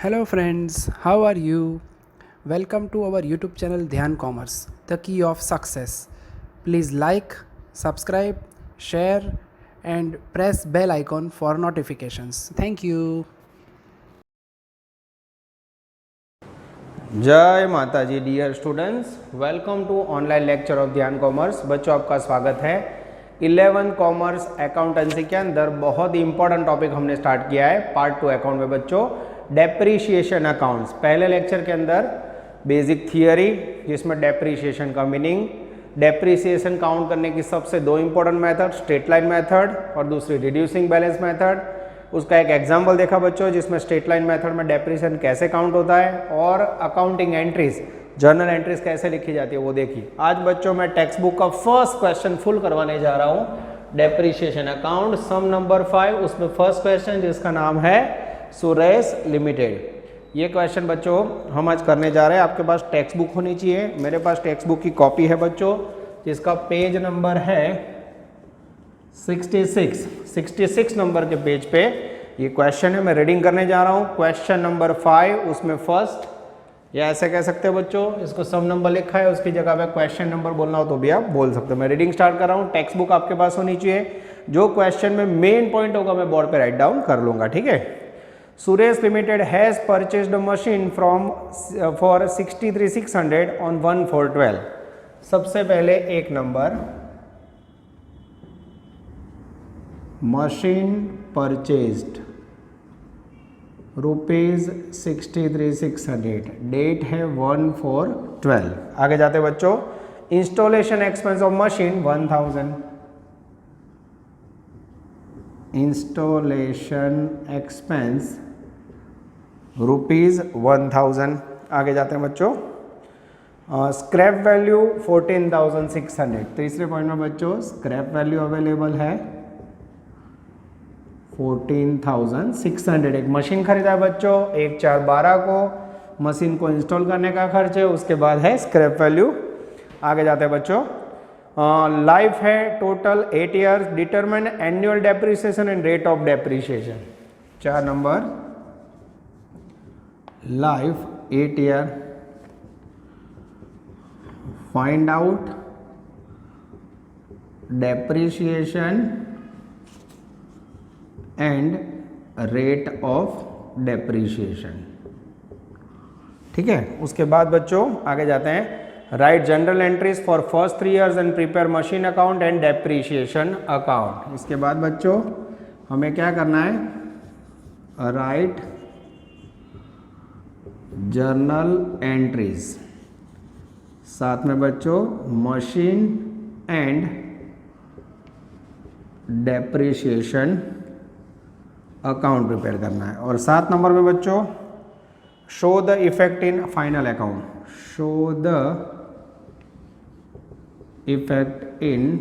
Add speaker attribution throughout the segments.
Speaker 1: Hello friends, how are you? Welcome to our YouTube channel Dhyan Commerce, the key of success. Please like, subscribe, share and press bell icon for notifications. Thank you.
Speaker 2: जय माता जी dear students, welcome to online lecture of Dhyan commerce. बच्चों आपका स्वागत है। 11 commerce accountancy के अंदर बहुत ही इंपॉर्टेंट टॉपिक हमने स्टार्ट किया है पार्ट 2 अकाउंट में बच्चों, डेप्रीशिएशन अकाउंट्स। पहले लेक्चर के अंदर बेसिक थियरी जिसमें डेप्रीशिएशन का मीनिंग, डेप्रीशिएशन काउंट करने की सबसे दो important method, straight line method और दूसरी रिड्यूसिंग बैलेंस मेथड। उसका एक एग्जाम्पल देखा बच्चों जिसमें स्ट्रेट लाइन मेथड में डेप्रीशिएशन कैसे काउंट होता है और अकाउंटिंग एंट्रीज, जर्नल एंट्रीज कैसे लिखी जाती है वो देखी। आज बच्चों मैं टेक्स्ट बुक का फर्स्ट क्वेश्चन फुल करवाने जा रहा हूँ, डेप्रीशिएशन अकाउंट सम नंबर 5। उसमें फर्स्ट क्वेश्चन जिसका नाम है सुरेश लिमिटेड। ये क्वेश्चन बच्चों हम आज करने जा रहे हैं। आपके पास टेक्स्ट बुक होनी चाहिए, मेरे पास टेक्स्ट बुक की कॉपी है बच्चों जिसका पेज नंबर है 66 नंबर के पेज पे ये क्वेश्चन है। मैं रीडिंग करने जा रहा हूँ क्वेश्चन नंबर 5। उसमें फर्स्ट या ऐसे कह सकते हो बच्चों, इसको सम नंबर लिखा है उसकी जगह पे क्वेश्चन नंबर बोलना हो तो भी आप बोल सकते हो। मैं रीडिंग स्टार्ट कर रहा हूँ। टेक्स्ट बुक आपके पास होनी चाहिए। जो क्वेश्चन में मेन पॉइंट होगा मैं बोर्ड पे राइट डाउन कर लूंगा, ठीक है। Suresh limited has purchased a machine from for 63,600 on 1/4/12। सबसे पहले एक नंबर, मशीन परचेज्ड रुपीज 63,600, डेट है 1/4/12। आगे जाते बच्चों, installation expense of machine 1000, installation expense rupees 1000। आगे जाते हैं बच्चों, स्क्रैप वैल्यू 14,600। तीसरे पॉइंट में बच्चों स्क्रैप वैल्यू अवेलेबल है 14,600। एक मशीन खरीदा है बच्चों 1/4/12 को, मशीन को इंस्टॉल करने का खर्च है, उसके बाद है स्क्रैप वैल्यू। आगे जाते हैं बच्चों, लाइफ है total 8 years, determine annual depreciation and rate of depreciation. 4 number, life 8 year, find out depreciation and rate of depreciation, ठीक है। उसके बाद बच्चों आगे जाते हैं, right general entries for first 3 years and prepare machine account and depreciation account. इसके बाद बच्चों हमें क्या करना है, राइट जर्नल एंट्रीज, साथ में बच्चों machine and depreciation account prepare करना है। और 7 नंबर में बच्चों, show the effect in final account, show the effect in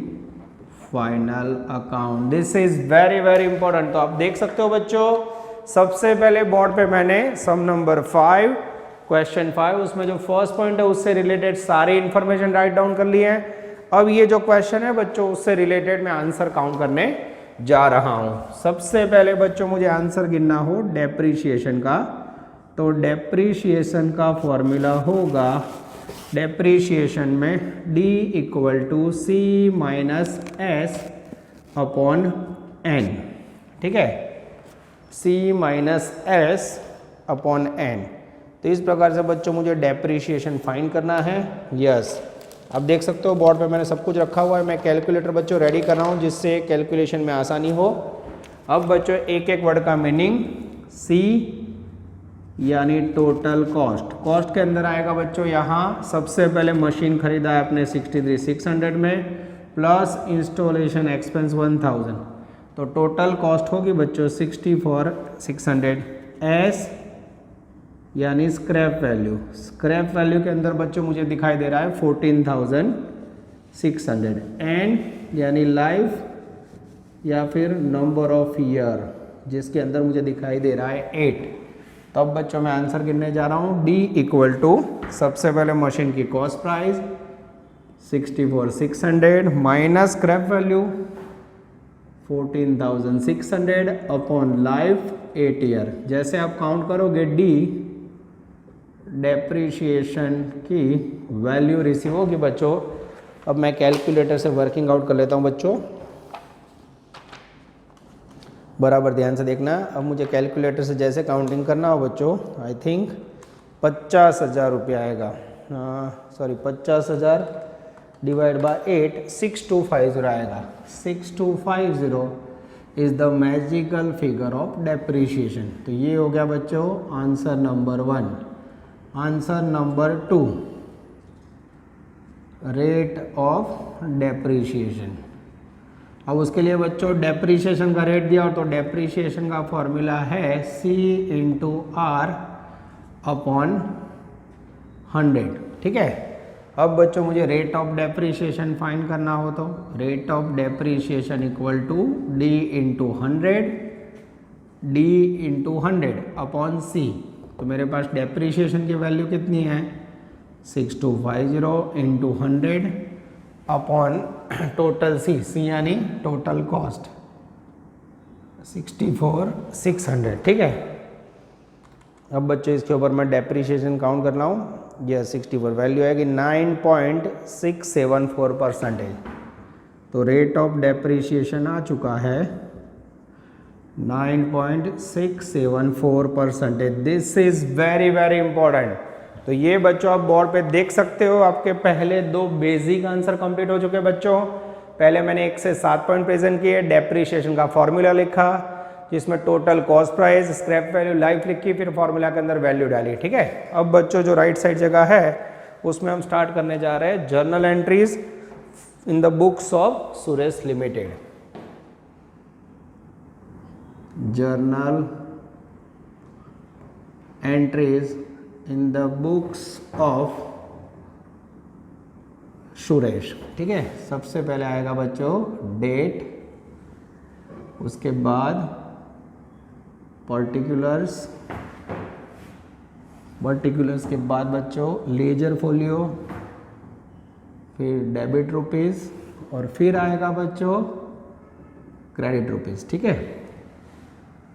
Speaker 2: final account. This is very very important. तो आप देख सकते हो बच्चों, सबसे पहले बोर्ड पे मैंने सम नंबर 5 क्वेश्चन 5 उसमें जो फर्स्ट पॉइंट है उससे रिलेटेड सारी इंफॉर्मेशन राइट डाउन कर ली है। अब ये जो क्वेश्चन है बच्चों उससे रिलेटेड मैं आंसर काउंट करने जा रहा हूं। सबसे पहले बच्चों मुझे आंसर गिनना हो डेप्रीशिएशन का, तो डेप्रीशिएशन का फॉर्मूला होगा, डेप्रीशिएशन में D = C - S upon N, ठीक है, C - S अपॉन N। तो इस प्रकार से बच्चों मुझे डेप्रीशिएशन फाइंड करना है। यस, आप देख सकते हो बोर्ड पे मैंने सब कुछ रखा हुआ है। मैं कैलकुलेटर बच्चों रेडी कर रहा हूँ जिससे कैलकुलेशन में आसानी हो। अब बच्चों एक एक वर्ड का मीनिंग, C यानी टोटल कॉस्ट, कॉस्ट के अंदर आएगा बच्चों यहाँ सबसे पहले मशीन खरीदा है अपने 63,600 में, प्लस इंस्टॉलेशन एक्सपेंस 1000, तो टोटल कॉस्ट होगी बच्चों 64,600। S यानी स्क्रैप वैल्यू, स्क्रैप वैल्यू के अंदर बच्चों मुझे दिखाई दे रहा है 14,600। एंड यानी लाइफ या फिर नंबर ऑफ ईयर जिसके अंदर मुझे दिखाई दे रहा है 8। तो अब बच्चों मैं आंसर गिनने जा रहा हूँ। D = सबसे पहले मशीन की cost price 64,600 minus scrap value 14,600 upon life 8 year. जैसे आप काउंट करोगे डी डेप्रीशिएशन की वैल्यू रिसीव होगी बच्चों। अब मैं कैलकुलेटर से वर्किंग आउट कर लेता हूँ बच्चों, बराबर ध्यान से देखना। अब मुझे कैलकुलेटर से जैसे काउंटिंग करना हो बच्चों, आई थिंक 50,000 रुपया आएगा। सॉरी 50,000 डिवाइड बाय 8 6250 आएगा। 6250 is the magical figure of depreciation. तो ये हो गया बच्चों answer number 1। Answer number 2 rate of depreciation. अब उसके लिए बच्चों डेप्रीशिएशन का रेट दिया, और तो डेप्रीशिएशन का फॉर्मूला है C इंटू R अपॉन 100, ठीक है। अब बच्चों मुझे रेट ऑफ डेप्रीशिएशन फाइंड करना हो तो rate of depreciation equal to D into 100 upon C। तो मेरे पास डेप्रीशिएशन की वैल्यू कितनी है 6250 इंटू 100 अपॉन टोटल सी यानी टोटल कॉस्ट 64,600, ठीक है। अब बच्चों इसके ऊपर मैं डेप्रीशिएशन काउंट कर रहा हूँ। यह 64 वैल्यू आएगी 9.674%। तो रेट ऑफ डेप्रीशिएशन आ चुका है 9.674%। This is very very important. तो ये बच्चों आप बोर्ड पे देख सकते हो, आपके पहले 2 बेसिक आंसर कंप्लीट हो चुके बच्चों। पहले मैंने 1 से 7 पॉइंट प्रेजेंट किए, डेप्रीशिएशन का फॉर्मूला लिखा जिसमें total cost price, scrap value, life लिखी, फिर फॉर्मूला के अंदर वैल्यू डाली, ठीक है। अब बच्चों जो राइट साइड जगह है उसमें हम स्टार्ट करने जा रहे हैं journal entries in the books of Suresh limited. Journal entries in the books of Suresh, ठीक है। सबसे पहले आएगा बच्चों डेट, उसके बाद पर्टिकुलर्स के बाद बच्चों लेजर फोलियो, फिर डेबिट रुपीज़, और फिर आएगा बच्चों क्रेडिट रुपीज़, ठीक है।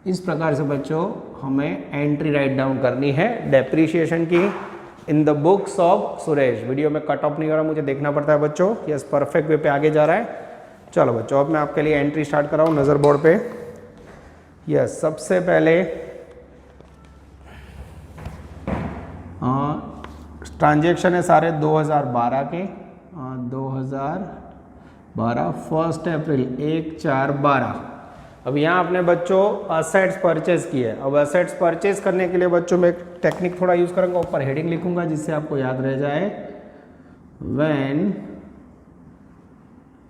Speaker 2: इस प्रकार से बच्चों हमें एंट्री राइट डाउन करनी है डेप्रीशिएशन की इन the books of Suresh. Video में कट ऑफ नहीं हो रहा, मुझे देखना पड़ता है बच्चों। यस, परफेक्ट वे पे आगे जा रहा है। चलो बच्चों अब मैं आपके लिए एंट्री स्टार्ट कर रहा हूँ नज़र बोर्ड पे। यस, सबसे पहले ट्रांजेक्शन है सारे 2012 के, 2012 1 अप्रैल 1/4/12। अब यहाँ आपने बच्चों असेट्स परचेज किए। अब असेट्स परचेज करने के लिए बच्चों मैं एक टेक्निक थोड़ा यूज़ करूँगा, ऊपर हेडिंग लिखूंगा जिससे आपको याद रह जाए। व्हेन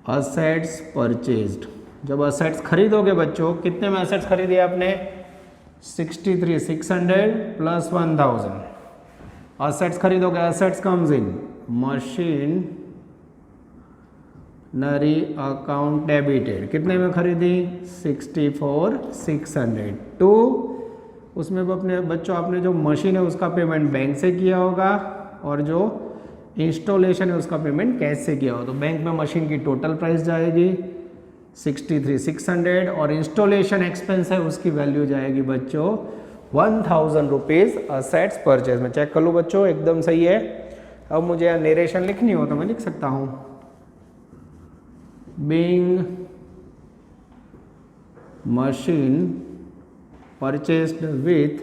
Speaker 2: असेट्स परचेज्ड, जब असेट्स खरीदोगे बच्चों, कितने में असेट्स खरीदे आपने 63,600 प्लस 1000 असेट्स खरीदोगे। असेट्स कम्स इन मशीन नरी अकाउंट डेबिटेड, कितने में खरीदी 64,600 टू, उसमें अपने बच्चों आपने जो मशीन है उसका पेमेंट बैंक से किया होगा, और जो इंस्टॉलेशन है उसका पेमेंट कैश से किया होगा। तो बैंक में मशीन की टोटल प्राइस जाएगी 63,600, और इंस्टॉलेशन एक्सपेंस है उसकी वैल्यू जाएगी बच्चों 1000 रुपीज़ असेट्स परचेज में। चेक कर लो बच्चों, एकदम सही है। अब मुझे यहाँ नरेशन लिखनी हो तो मैं लिख सकता हूँ being machine purchased with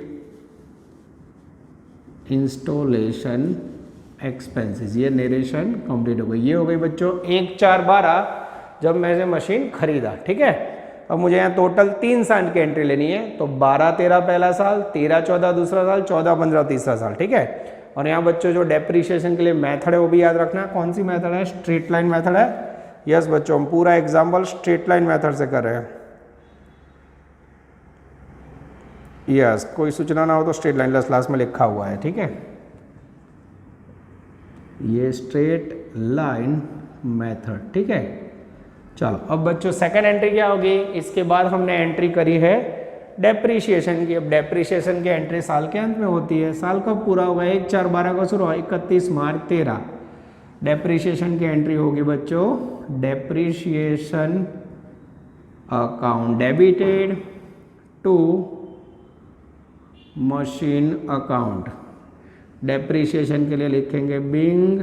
Speaker 2: installation expenses। ये नरेशन कंप्लीट हो गई। ये हो गई बच्चों 1/4/12 जब मैंने मशीन खरीदा, ठीक है। अब मुझे यहाँ टोटल 3 साल की एंट्री लेनी है, तो 12-13 पहला साल, 13-14 दूसरा साल, 14-15 तीसरा साल, ठीक है। और यहाँ बच्चों जो डेप्रीशिएशन के लिए मेथड है वो भी याद रखना। कौन सी मेथड है? स्ट्रेट लाइन मेथड है। यस बच्चों, हम पूरा एग्जाम्पल स्ट्रेट लाइन मेथड से कर रहे हैं। यस, कोई सूचना ना हो तो स्ट्रेट लाइन क्लास में लिखा हुआ है, ठीक है। ये स्ट्रेट लाइन मेथड, ठीक है। चलो अब बच्चों सेकंड एंट्री क्या होगी? इसके बाद हमने एंट्री करी है डेप्रीशिएशन की। अब डेप्रीशिएशन की एंट्री साल के अंत में होती है। साल कब पूरा होगा? 1/4/12 को शुरू, 31 मार्च 13। डेप्रीशिएशन की एंट्री होगी बच्चों depreciation account debited to machine account. Depreciation के लिए लिखेंगे being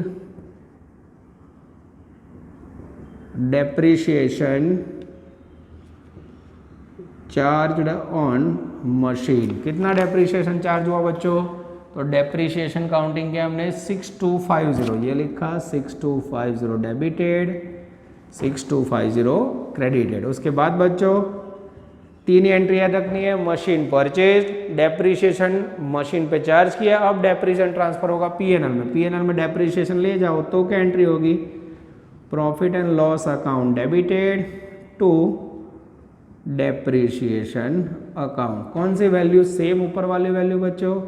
Speaker 2: depreciation charged on machine. कितना डेप्रिसिएशन चार्ज हुआ बच्चों? तो डेप्रिसिएशन काउंटिंग किया हमने 6250, ये लिखा 6250 डेबिटेड, 6250 क्रेडिटेड। उसके बाद बच्चों 3 ही एंट्री याद रखनी है। मशीन परचेज, डेप्रिसिएशन मशीन पे चार्ज किया, अब डेप्रिसिएशन ट्रांसफर होगा पीएनएल में। पीएनएल में डेप्रिसिएशन ले जाओ तो क्या एंट्री होगी? Profit and loss account debited to depreciation account. कौन सी वैल्यू? सेम ऊपर वाली वैल्यू बच्चों,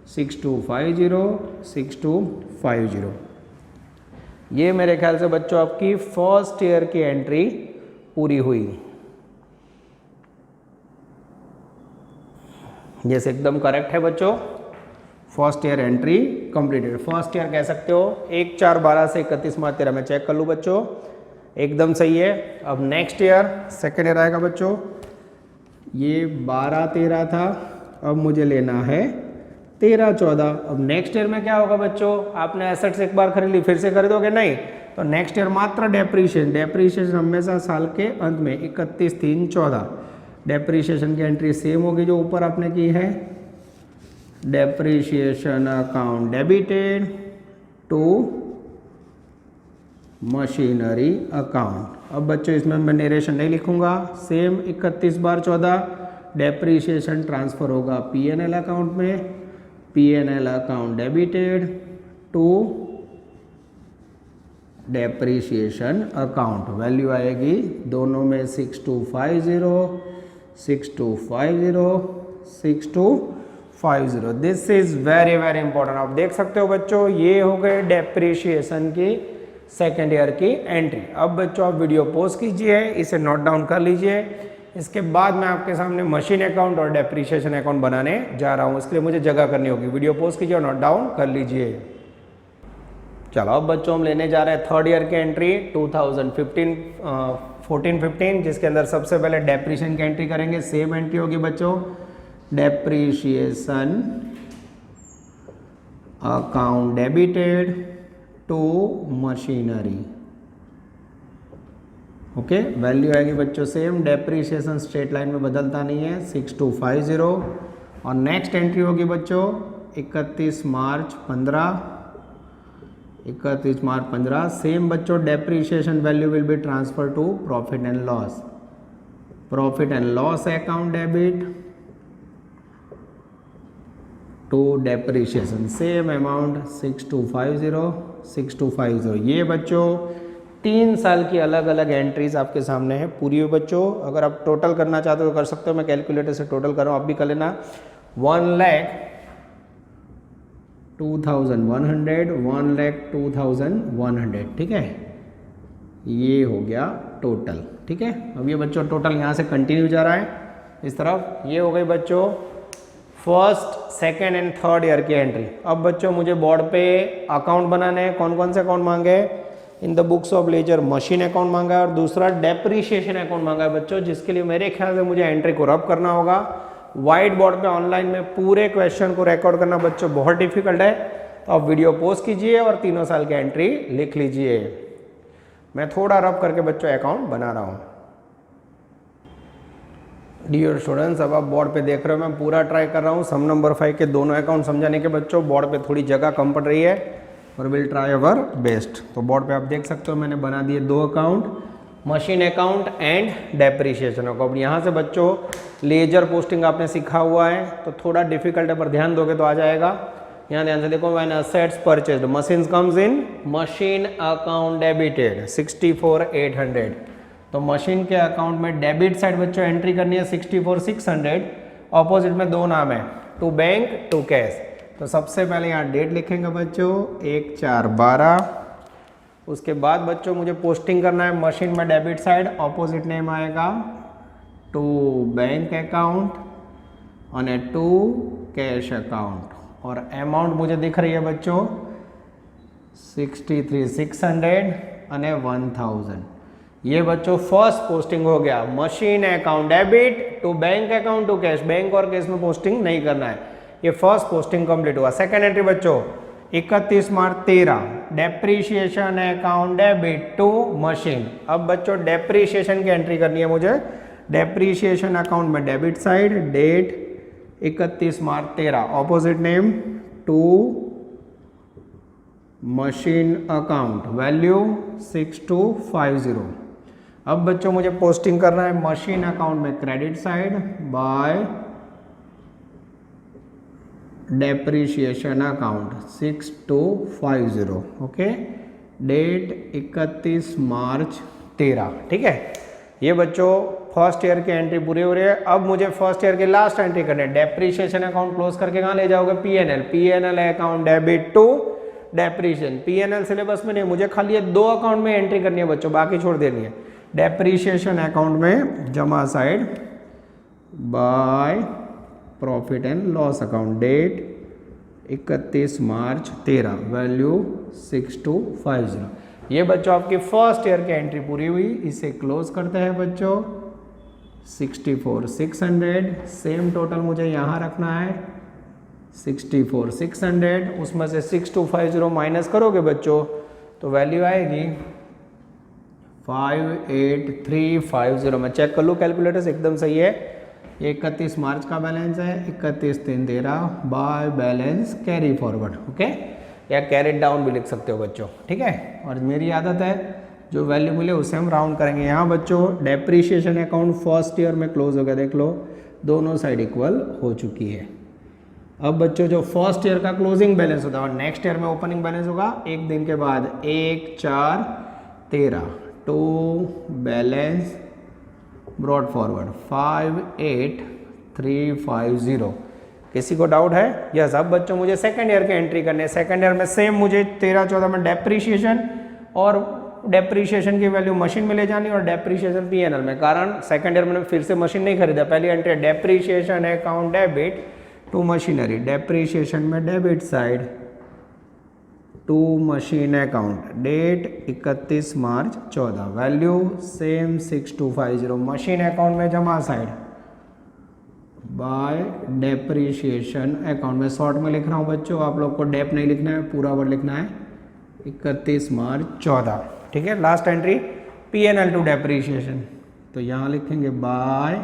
Speaker 2: 6250 6250। ये मेरे ख्याल से बच्चों आपकी फर्स्ट ईयर की एंट्री पूरी हुई। ये एकदम करेक्ट है बच्चों, first year entry completed. First year कह सकते हो 1/4/12 से 31/13 में चेक कर लूँ बच्चों, एकदम सही है। अब नेक्स्ट ईयर सेकेंड ईयर आएगा बच्चों, ये 12/13 था, अब मुझे लेना है 13/14। अब नेक्स्ट ईयर में क्या होगा बच्चों? आपने एसेट्स एक बार खरीद ली, फिर से खरीदोगे नहीं, तो नेक्स्ट ईयर मात्र डेप्रिसिएशन हमेशा साल के अंत में 31/3/14। डेप्रिसिएशन की एंट्री सेम होगी जो ऊपर आपने की है, depreciation account debited to machinery account. अब बच्चों इसमें मैं नरेशन नहीं लिखूंगा, सेम 31/14 डेप्रिसिएशन ट्रांसफर होगा पीएनएल अकाउंट में, PNL account debited to depreciation account. Value आएगी दोनों में 6250 6250 6250। This is very very important. आप देख सकते हो बच्चों, ये हो गए डेप्रिसिएशन की सेकेंड ईयर की एंट्री। अब बच्चों आप वीडियो पॉज कीजिए, इसे नोट डाउन कर लीजिए। इसके बाद मैं आपके सामने मशीन अकाउंट और डेप्रिसिएशन अकाउंट बनाने जा रहा हूँ, इसके लिए मुझे जगह करनी होगी। वीडियो पॉज कीजिए और नोट डाउन कर लीजिए। चलो अब बच्चों हम लेने जा रहे हैं थर्ड ईयर की एंट्री 2014-15, जिसके अंदर सबसे पहले डेप्रिसिएशन की एंट्री करेंगे। सेम एंट्री होगी बच्चों, depreciation account debited to machinery. Okay, value आएगी बच्चों सेम, डेप्रिसिएशन स्ट्रेट लाइन में बदलता नहीं है 6250। और नेक्स्ट एंट्री होगी बच्चों 31 मार्च 15। सेम बच्चों depreciation value will be transfer to profit and loss, profit and loss account debit to depreciation, same amount 6250। ये बच्चों 3 साल की अलग अलग एंट्रीज आपके सामने है पूरी हुई बच्चों। अगर आप टोटल करना चाहते हो तो कर सकते हो, मैं कैलकुलेटर से टोटल कर रहा हूँ, आप भी कर लेना। 1,02,100 1,02,100, ठीक है, ये हो गया टोटल। ठीक है, अब ये बच्चों टोटल यहाँ से कंटिन्यू जा रहा है इस तरफ। ये हो गई बच्चों first second and third year की एंट्री। अब बच्चों मुझे बोर्ड पे अकाउंट बनाने हैं। कौन कौन से अकाउंट मांगे? In the books of ledger machine account मांगा है और दूसरा डेप्रिसिएशन अकाउंट मांगा है बच्चों, जिसके लिए मेरे ख्याल से मुझे एंट्री को रब करना होगा। व्हाइट बोर्ड पे ऑनलाइन में पूरे क्वेश्चन को रिकॉर्ड करना बच्चों बहुत डिफिकल्ट है, तो आप वीडियो पोस्ट कीजिए और 3 साल की एंट्री लिख लीजिए। मैं थोड़ा रब करके बच्चों अकाउंट बना रहा हूँ। डियर स्टूडेंट्स, अब आप बोर्ड पे देख रहे हो, मैं पूरा ट्राई कर रहा हूँ सम नंबर 5 के दोनों अकाउंट समझाने के। बच्चों बोर्ड पे थोड़ी जगह कम पड़ रही है और विल ट्राई अवर बेस्ट। तो बोर्ड पे आप देख सकते हो मैंने बना दिए 2 account, machine account and depreciation account. यहाँ से बच्चों लेजर पोस्टिंग आपने सीखा हुआ है तो थोड़ा डिफिकल्ट है, पर ध्यान दोगे तो आ जाएगा। यहाँ ध्यान से देखो, when assets purchased machines comes in machine account debited 64,800। तो मशीन के अकाउंट में डेबिट साइड बच्चों एंट्री करनी है 64,600। ऑपोजिट में 2 नाम है, टू बैंक टू कैश। तो सबसे पहले यहाँ डेट लिखेंगे बच्चों 1/4/12। उसके बाद बच्चों मुझे पोस्टिंग करना है मशीन में डेबिट साइड, ऑपोजिट नेम आएगा टू बैंक अकाउंट और टू कैश अकाउंट। और अमाउंट मुझे दिख रही है बच्चों 63,600 और 1,000। ये बच्चों फर्स्ट पोस्टिंग हो गया, machine account debit to bank account to cash. Bank और कैश में पोस्टिंग नहीं करना है। ये फर्स्ट पोस्टिंग कंप्लीट हुआ। सेकंड एंट्री बच्चों 31 March 13 depreciation account debit to machine. अब बच्चों डेप्रीशिएशन की एंट्री करनी है मुझे। डेप्रीशिएशन अकाउंट में debit side, date 31 March 13, opposite name to machine account, value 6250। अब बच्चों मुझे पोस्टिंग करना है मशीन अकाउंट में credit side by depreciation account 6250। Okay, date 31 March 13। ठीक है, ये बच्चों फर्स्ट ईयर की एंट्री पूरी हो रही है। अब मुझे फर्स्ट ईयर की लास्ट एंट्री करनी है। डेप्रीशिएशन अकाउंट क्लोज करके कहाँ ले जाओगे? PNL. PNL account debit to depreciation. PNL syllabus में नहीं, मुझे खाली ये 2 अकाउंट में एंट्री करनी है बच्चों, बाकी छोड़ देनी है। डेप्रीशिएशन अकाउंट में जमा side by profit and loss account, date 31 March 13, value 6250। ये बच्चों आपकी फर्स्ट ईयर की एंट्री पूरी हुई। इसे क्लोज करते हैं बच्चों 64,600। सेम टोटल मुझे यहाँ रखना है 64,600। उसमें से 6250 माइनस करोगे बच्चों तो वैल्यू आएगी 58350। मैं चेक कर लूँ कैलकुलेटर से, एकदम सही है। ये 31 मार्च का बैलेंस है, 31/3/13 by balance carry forward. Okay, या कैरी डाउन भी लिख सकते हो बच्चों। ठीक है, और मेरी आदत है जो वैल्यू मिले उसे हम राउंड करेंगे। यहाँ बच्चों डेप्रीशिएशन अकाउंट फर्स्ट ईयर में क्लोज हो गया, देख लो दोनों साइड इक्वल हो चुकी है। अब बच्चों जो फर्स्ट ईयर का क्लोजिंग बैलेंस होता है और नेक्स्ट ईयर में ओपनिंग बैलेंस होगा, एक दिन के बाद 1/4/13 टू बैलेंस ब्रॉड फॉरवर्ड 58350। किसी को डाउट है? यस। अब बच्चों मुझे सेकंड ईयर की एंट्री करनी है। सेकंड ईयर में सेम मुझे 13-14 में डेप्रीशिएशन और डेप्रीशिएशन की वैल्यू मशीन में ले जानी और डेप्रीशिएशन पीएनएल में। कारण सेकंड ईयर में फिर से मशीन नहीं खरीदा, पहली entry depreciation account debit to machinery. Depreciation में debit side to machine account, date 31 March 14, value same 6250। Machine account में जमा साइड बाय डेप्रीशिएशन अकाउंट। में शॉर्ट में लिख रहा हूँ बच्चों, आप लोग को डेप नहीं लिखना है, पूरा वर्ड लिखना है 31 मार्च 14। ठीक है, last entry PNL to depreciation, तो यहाँ लिखेंगे by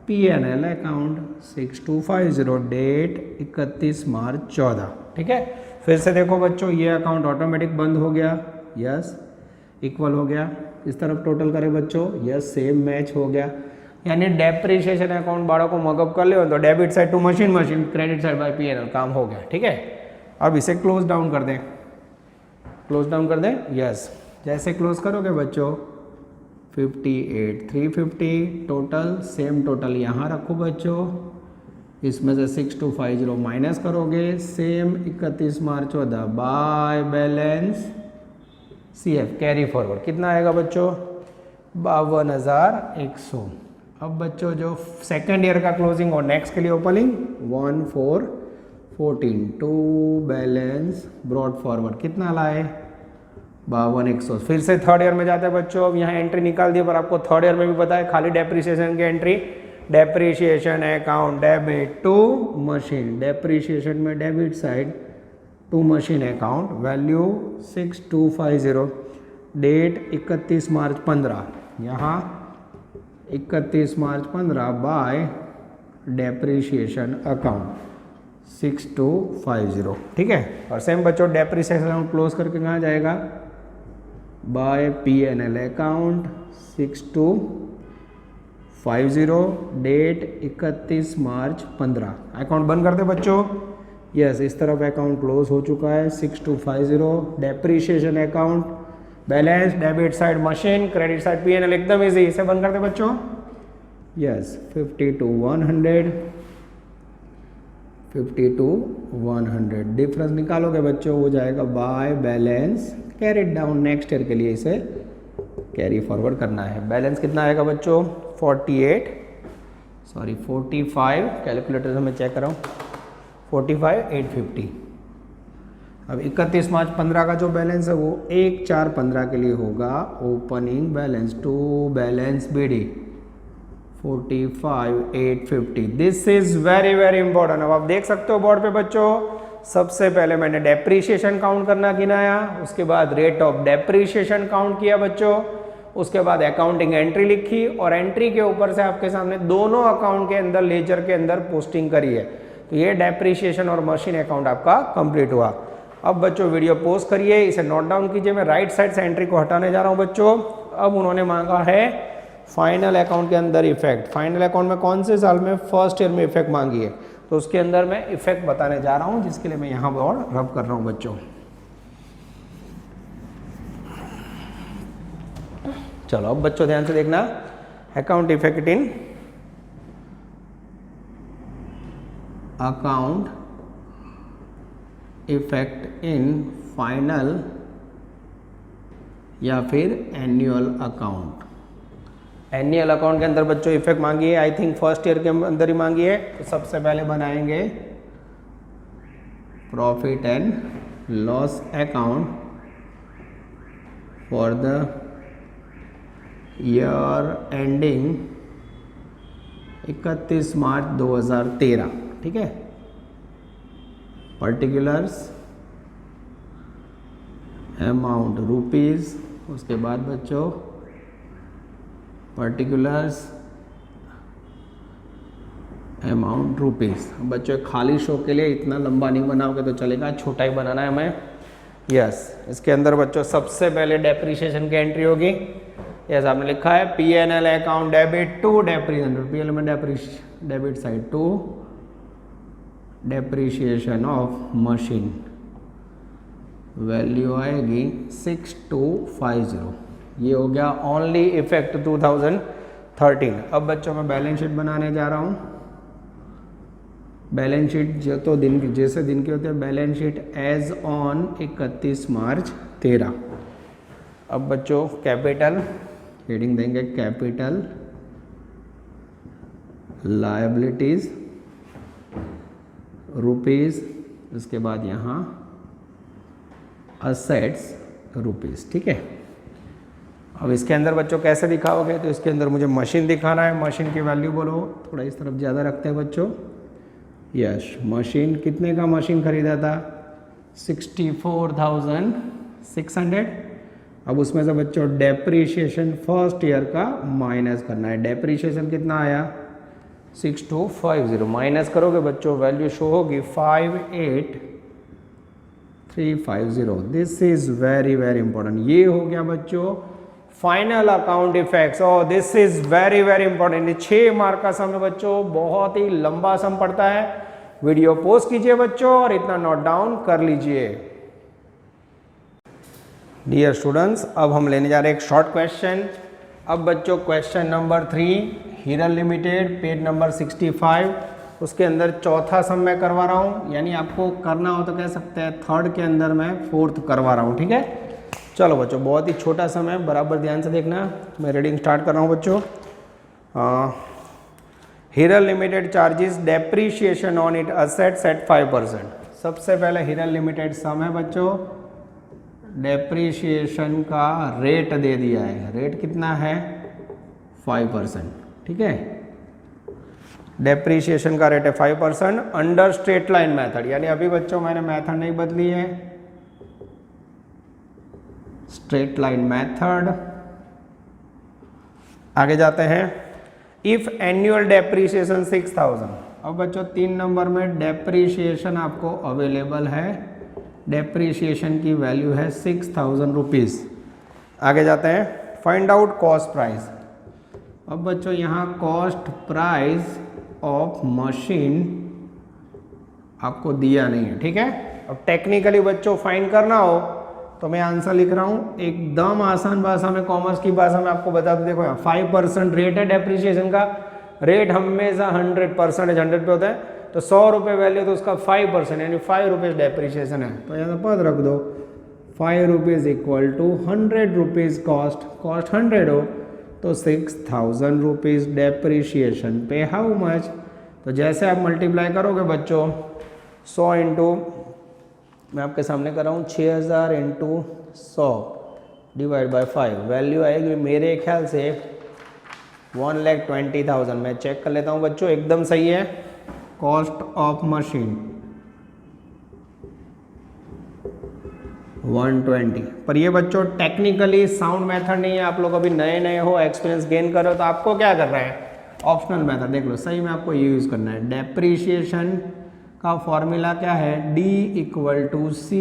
Speaker 2: PNL account 6250, date 31 March 14। ठीक है, फिर से देखो बच्चों ये अकाउंट ऑटोमेटिक बंद हो गया, यस, इक्वल हो गया। इस तरफ टोटल करें बच्चों, यस, सेम मैच हो गया। यानी डेप्रीशिएशन अकाउंट बाड़ों को मॉकअप कर ले तो debit side to machine, machine credit side by PNL, काम हो गया। ठीक है, अब इसे क्लोज डाउन कर दें, क्लोज डाउन कर दें, यस। जैसे क्लोज करोगे बच्चों 58,350 टोटल, सेम टोटल यहाँ रखो बच्चों, इसमें से 6250 माइनस करोगे, same 31 March 14 by balance CF carry forward, कितना आएगा बच्चों? 52,100। अब बच्चों जो सेकेंड ईयर का क्लोजिंग और नेक्स्ट के लिए opening 1/4/14 to balance brought forward, कितना लाए? 52,100। फिर से थर्ड ईयर में जाते हैं बच्चों। अब यहाँ एंट्री निकाल दी, पर आपको थर्ड ईयर में भी पता है खाली डेप्रीशिएशन की entry, depreciation account debit to machine, depreciation में debit side to machine account, value 6250, date 31 March 15, यहाँ 31 मार्च 15 बाय डेप्रीशिएशन अकाउंट 6250। ठीक है, और सेम बच्चों डेप्रीशिएशन अकाउंट क्लोज करके कहाँ जाएगा? Bye PNL account 6250, date 31 March 15। Account बंद करते बच्चों, यस, इस तरफ अकाउंट क्लोज हो चुका है 6250। Depreciation account balance debit side machine, credit side PNL, एकदम इजी। इसे बंद करते बच्चों, यस, 50-100, 50-100 डिफरेंस निकालोगे बच्चों, हो जाएगा by balance carry down. Next year के लिए इसे कैरी फॉरवर्ड करना है। बैलेंस कितना आएगा बच्चों? 45, कैलकुलेटर से मैं चेक कर रहा हूँ, 45,850। अब 31 मार्च 15 का जो बैलेंस है वो 1/4/15 के लिए होगा opening balance to balance BD 45,850। This is very very important. अब आप देख सकते हो बोर्ड पे बच्चों, सबसे पहले मैंने डेप्रीशिएशन काउंट करना गिनाया, उसके बाद रेट ऑफ डेप्रीशिएशन काउंट किया बच्चों, उसके बाद अकाउंटिंग एंट्री लिखी और एंट्री के ऊपर से आपके सामने दोनों अकाउंट के अंदर लेजर के अंदर पोस्टिंग करी है। तो ये डेप्रीशिएशन और मशीन अकाउंट आपका कंप्लीट हुआ। अब बच्चों वीडियो पॉज करिए, इसे नोट डाउन कीजिए। मैं राइट साइड से एंट्री को हटाने जा रहा हूँ बच्चों। अब उन्होंने मांगा है फाइनल अकाउंट के अंदर इफेक्ट। फाइनल अकाउंट में कौन से साल में? फर्स्ट ईयर में इफेक्ट मांगी है, तो उसके अंदर मैं इफेक्ट बताने जा रहा हूँ, जिसके लिए मैं यहाँ बोर्ड रब कर रहा हूँ बच्चों। चलो अब बच्चों ध्यान से देखना, account effect in account effect in final या फिर एनुअल अकाउंट। एनुअल अकाउंट के अंदर बच्चों इफेक्ट मांगी है, आई थिंक फर्स्ट ईयर के अंदर ही मांगी है। तो सबसे पहले बनाएंगे profit and loss account for the year ending 31 मार्च 2013। ठीक है, पर्टिकुलर्स अमाउंट रुपीज़, उसके बाद बच्चों पर्टिकुलर्स अमाउंट रुपीज़। बच्चों खाली शो के लिए इतना लंबा नहीं बनाओगे तो चलेगा, छोटा ही बनाना है हमें। यस, इसके अंदर बच्चों सबसे पहले डेप्रीशिएशन की एंट्री होगी। यस, आपने लिखा है P&L account debit to depreciation, PL में debit side to depreciation of machine, value आएगी 6250। ये हो गया ओनली इफेक्ट 2013। अब बच्चों मैं बैलेंस शीट बनाने जा रहा हूँ। बैलेंस शीट जो तो दिन की जैसे दिन के होते हैं, balance sheet as on 31 March 13। अब बच्चों कैपिटल हेडिंग देंगे, कैपिटल लायबिलिटीज रुपीज़, उसके बाद यहाँ असेट्स रुपीज़। ठीक है, अब इसके अंदर बच्चों कैसे दिखाओगे? तो इसके अंदर मुझे मशीन दिखाना है। मशीन की वैल्यू बोलो, थोड़ा इस तरफ ज़्यादा रखते हैं बच्चों। यस, मशीन कितने का मशीन खरीदा था? 64,600। अब उसमें से बच्चों डेप्रीशिएशन फर्स्ट ईयर का माइनस करना है। डेप्रीशिएशन कितना आया? 6250। माइनस करोगे बच्चों, वैल्यू शो होगी 58,350। This is very very important. ये हो गया बच्चों फाइनल अकाउंट इफेक्ट्स। और this is very very important. 6 mark का सम है बच्चों, बहुत ही लंबा सम पड़ता है। वीडियो पोस्ट कीजिए बच्चों और इतना नोट डाउन कर लीजिए। डियर स्टूडेंट्स, अब हम लेने जा रहे हैं एक शॉर्ट क्वेश्चन। अब बच्चों question number 3, Hiral limited, page number 65, उसके अंदर चौथा सम मैं करवा रहा हूँ। यानी आपको करना हो तो कह सकते हैं थर्ड के अंदर मैं फोर्थ करवा रहा हूँ। ठीक है, चलो बच्चों, बहुत ही छोटा सम है, बराबर ध्यान से देखना। मैं रीडिंग स्टार्ट कर रहा हूँ बच्चों। Hiral limited charges depreciation on it assets at 5%। सबसे पहले हीरल लिमिटेड सम है बच्चों, डेप्रीशिएशन का रेट दे दिया है। रेट कितना है? 5%। ठीक है, डेप्रीशिएशन का रेट है 5% अंडर स्ट्रेट लाइन मेथड। यानी अभी बच्चों मैंने मेथड नहीं बदली है, स्ट्रेट लाइन मेथड। आगे जाते हैं। If annual depreciation 6000। अब बच्चों 3 नंबर में डेप्रीशिएशन आपको अवेलेबल है। डेप्रीशिएशन की वैल्यू है 6000 रुपीज़। आगे जाते हैं, फाइंड आउट कॉस्ट प्राइस। अब बच्चों यहाँ कॉस्ट प्राइस ऑफ मशीन आपको दिया नहीं है। ठीक है, अब टेक्निकली बच्चों फाइंड करना हो तो मैं आंसर लिख रहा हूँ एकदम आसान भाषा में, कॉमर्स की भाषा में आपको बता दूं। देखो यहाँ 5% रेट है डेप्रीशिएशन का। रेट हमेशा 100% 100 पे होता है, तो 100 रुपये वैल्यू तो उसका 5% यानी 5 रुपीज़ डेप्रीशिएशन है। तो यहाँ पद रख दो, 5 rupees equal to 100 rupees cost. Cost 100 हो तो 6000 रुपीज़ डेप्रीशिएशन पे हाउ मच? तो जैसे आप मल्टीप्लाई करोगे बच्चों 100 इंटू, मैं आपके सामने कर रहा हूँ 6000 इंटू 100 डिवाइड बाई 5, वैल्यू आएगी मेरे ख्याल से 1,20,000। मैं चेक कर लेता हूँ बच्चों, एकदम सही है। Cost of machine 120। पर ये बच्चों टेक्निकली साउंड मेथड नहीं है। आप लोग अभी नए नए हो, एक्सपीरियंस गेन कर रहे हो, तो आपको क्या करना है, ऑप्शनल मेथड देख लो। सही में आपको ये यूज़ करना है। डेप्रीशिएशन का फॉर्मूला क्या है, D = C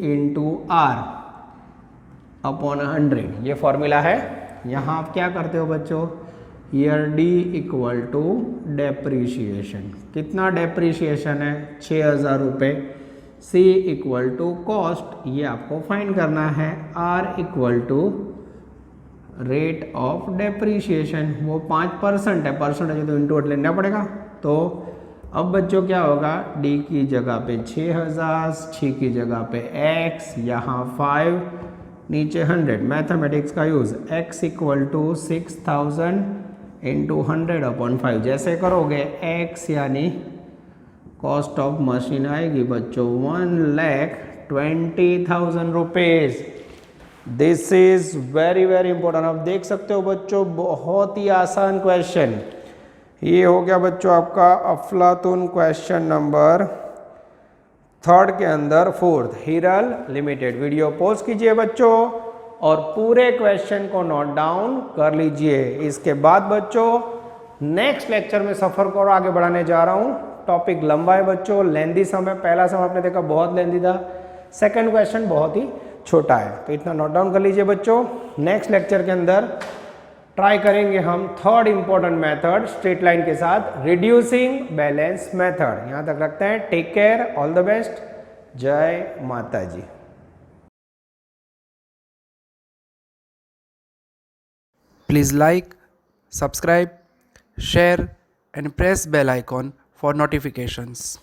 Speaker 2: × R अपॉन 100, ये फॉर्मूला है। यहाँ आप क्या करते हो बच्चों, ईयर D = डेप्रीशिएशन। कितना डेप्रीशिएशन है, 6,000 रुपये। C = कॉस्ट, ये आपको फाइंड करना है। R = रेट ऑफ डेप्रीशिएशन, वो 5% है, परसेंटेज तो इंटू लेना पड़ेगा। तो अब बच्चों क्या होगा, D की जगह पे 6,000, C की जगह पे X, यहाँ 5, नीचे 100। मैथमेटिक्स का यूज़, X = 6,000 × 100/5। जैसे करोगे X यानी कॉस्ट ऑफ मशीन आएगी बच्चों 1,20,000 rupees. This is very very important. आप देख सकते हो बच्चों, बहुत ही आसान क्वेश्चन। ये हो गया बच्चों आपका अफलातून क्वेश्चन नंबर 3 के अंदर 4th, Hiral limited. Video pause कीजिए बच्चों और पूरे क्वेश्चन को नोट डाउन कर लीजिए। इसके बाद बच्चों नेक्स्ट लेक्चर में सफर को और आगे बढ़ाने जा रहा हूँ। टॉपिक लंबा है बच्चों, लेंदी सम है। पहला सम आपने देखा बहुत लेंदी था, सेकंड क्वेश्चन बहुत ही छोटा है, तो इतना नोट डाउन कर लीजिए बच्चों। नेक्स्ट लेक्चर के अंदर ट्राई करेंगे हम 3rd important method straight line के साथ, रिड्यूसिंग बैलेंस मेथड। यहाँ तक रखते हैं। Take care, all the best, जय माता जी।
Speaker 1: Please like, subscribe, share and press bell icon for notifications.